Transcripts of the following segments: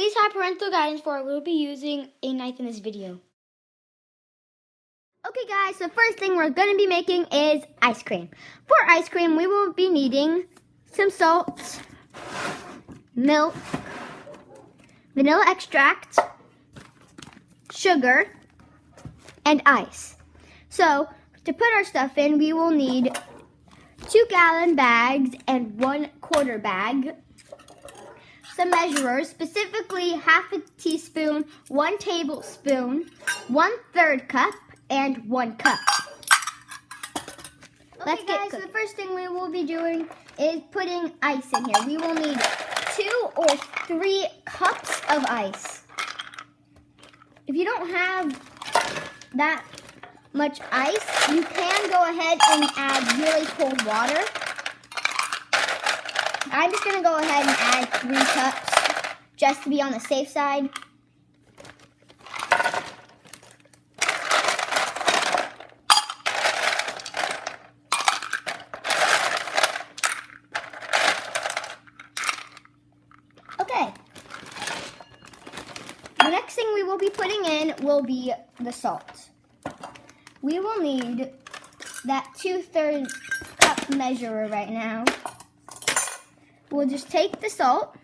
Please have parental guidance for I will be using a knife in this video. Okay guys, so first thing we're going to be making is ice cream. For ice cream, we will be needing some salt, milk, vanilla extract, sugar, and ice. So, to put our stuff in, we will need 2-gallon bags and 1/4 bag. Some measurers, specifically half a teaspoon, 1 tablespoon, 1/3 cup, and 1 cup. Let's get so the first thing we will be doing is putting ice in here. We will need 2 or 3 cups of ice. If you don't have that much ice, you can go ahead and add really cold water. I'm just going to go ahead and add 3 cups just to be on the safe side. Okay. The next thing we will be putting in will be the salt. We will need that 2/3 cup measurer right now. We'll just take the salt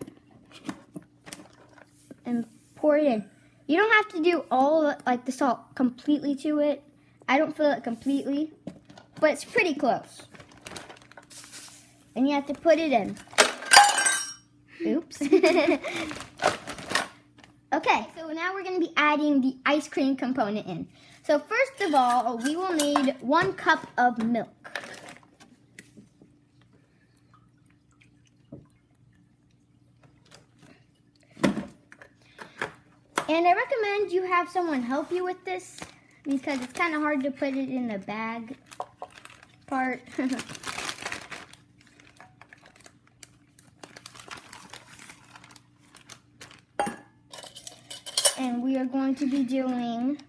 and pour it in. You don't have to do all like the salt completely to it. I don't fill it completely, but it's pretty close. And you have to put it in. Oops. Okay, so now we're going to be adding the ice cream component in. So first of all, we will need 1 cup of milk. And I recommend you have someone help you with this because it's kind of hard to put it in the bag part. And we are going to be doing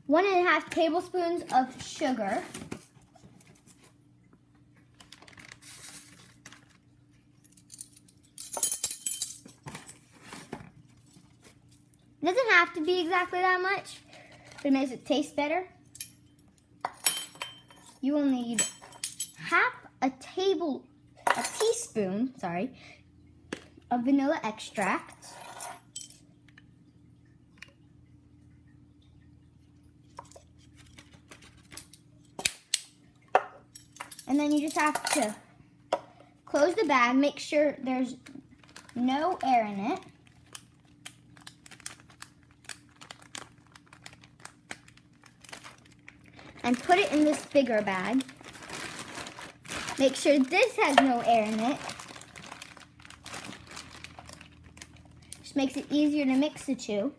1.5 tablespoons of sugar. It doesn't have to be exactly that much, but it makes it taste better. You will need half a teaspoon, of vanilla extract. And then you just have to close the bag, make sure there's no air in it. And put it in this bigger bag. Make sure this has no air in it. Just makes it easier to mix the two.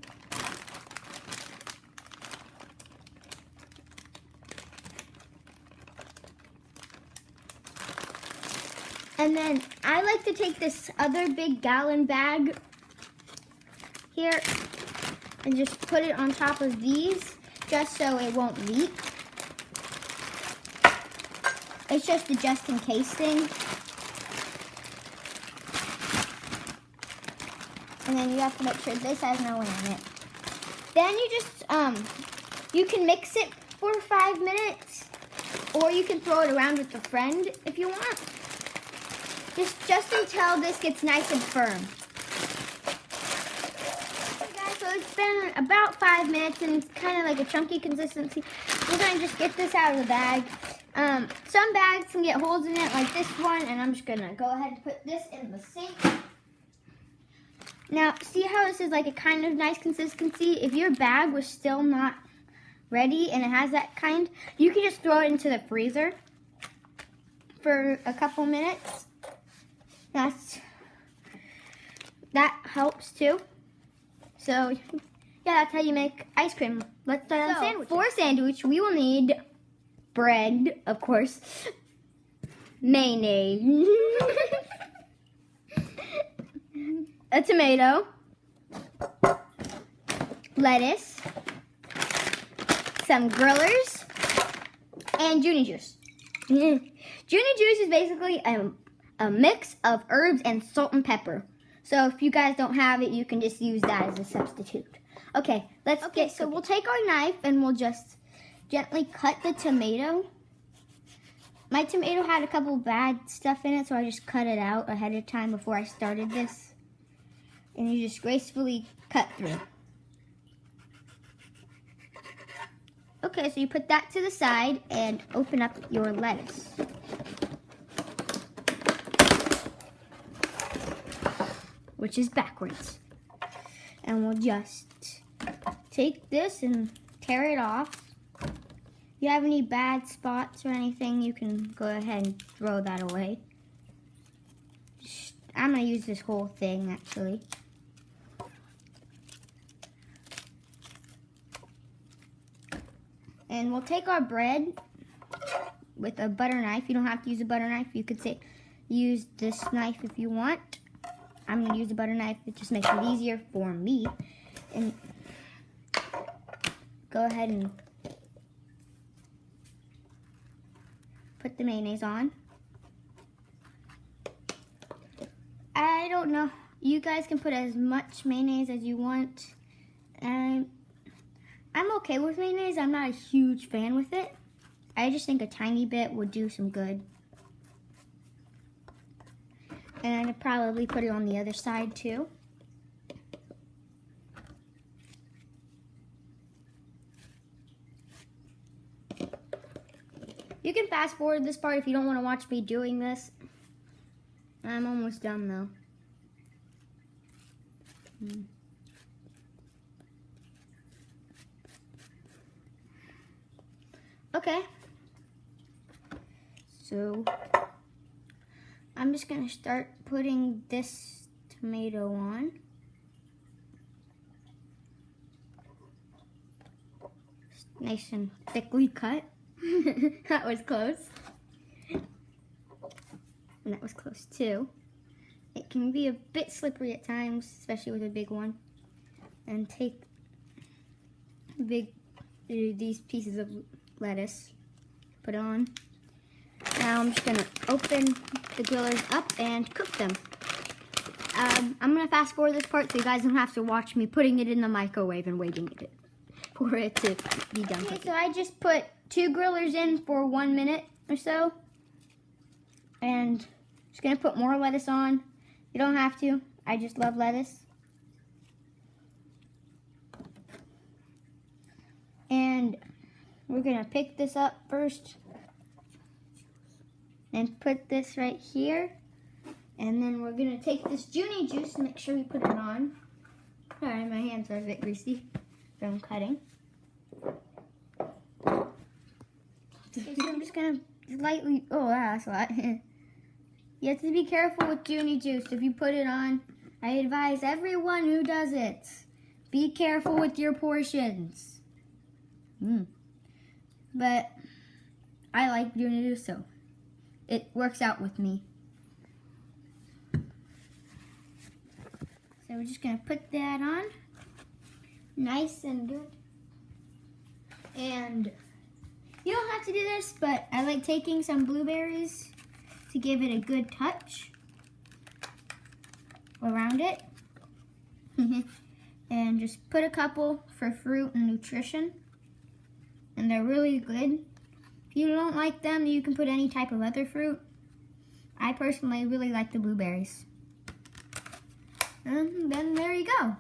And then I like to take this other big gallon bag here and just put it on top of these just so it won't leak. It's just a just in case thing. And then you have to make sure this has no air in it. Then you just, you can mix it for 5 minutes, or you can throw it around with a friend if you want. Just until this gets nice and firm. Okay guys, so it's been about 5 minutes and it's kind of like a chunky consistency. We're going to just get this out of the bag. Some bags can get holes in it like this one, and I'm just going to go ahead and put this in the sink. Now, see how this is like a kind of nice consistency? If your bag was still not ready and it has that kind, you can just throw it into the freezer for a couple minutes. That helps too. So, yeah, that's how you make ice cream. Let's start on sandwich. For a sandwich, we will need bread, of course, mayonnaise, a tomato, lettuce, some grillers, and Juni juice. Juni juice is basically a mix of herbs and salt and pepper. So if you guys don't have it, you can just use that as a substitute. Okay, let's get. So we'll take our knife and we'll just gently cut the tomato. My tomato had a couple bad stuff in it, so I just cut it out ahead of time before I started this. And you just gracefully cut through. Okay, so you put that to the side and open up your lettuce. Which is backwards. And we'll just take this and tear it off. If you have any bad spots or anything, you can go ahead and throw that away. I'm going to use this whole thing, actually. And we'll take our bread with a butter knife. You don't have to use a butter knife. You could use this knife if you want. I'm going to use a butter knife. It just makes it easier for me. And go ahead and put the mayonnaise on. I don't know. You guys can put as much mayonnaise as you want. I'm okay with mayonnaise. I'm not a huge fan with it. I just think a tiny bit would do some good. And I'd probably put it on the other side too. You can fast forward this part if you don't want to watch me doing this. I'm almost done though. Okay. So I'm just going to start putting this tomato on. Nice and thickly cut. That was close. And that was close too. It can be a bit slippery at times, especially with a big one. And take these pieces of lettuce, put it on. Now I'm just gonna open the grillers up and cook them. I'm gonna fast forward this part so you guys don't have to watch me putting it in the microwave and waiting for it to be done. Okay, so I just put 2 grillers in for 1 minute or so. And just gonna put more lettuce on. You don't have to, I just love lettuce. And we're gonna pick this up first and put this right here. And then we're gonna take this Junie juice and make sure we put it on. Sorry, my hands are a bit greasy from cutting. Okay, so I'm just gonna lightly, oh wow, that's a lot. You have to be careful with Junie juice. If you put it on, I advise everyone who does it, be careful with your portions. But I like Junie juice, so it works out with me. So we're just gonna put that on, nice and good. And you don't have to do this, but I like taking some blueberries to give it a good touch around it. And just put a couple for fruit and nutrition. And they're really good. If you don't like them, you can put any type of other fruit. I personally really like the blueberries. And then there you go.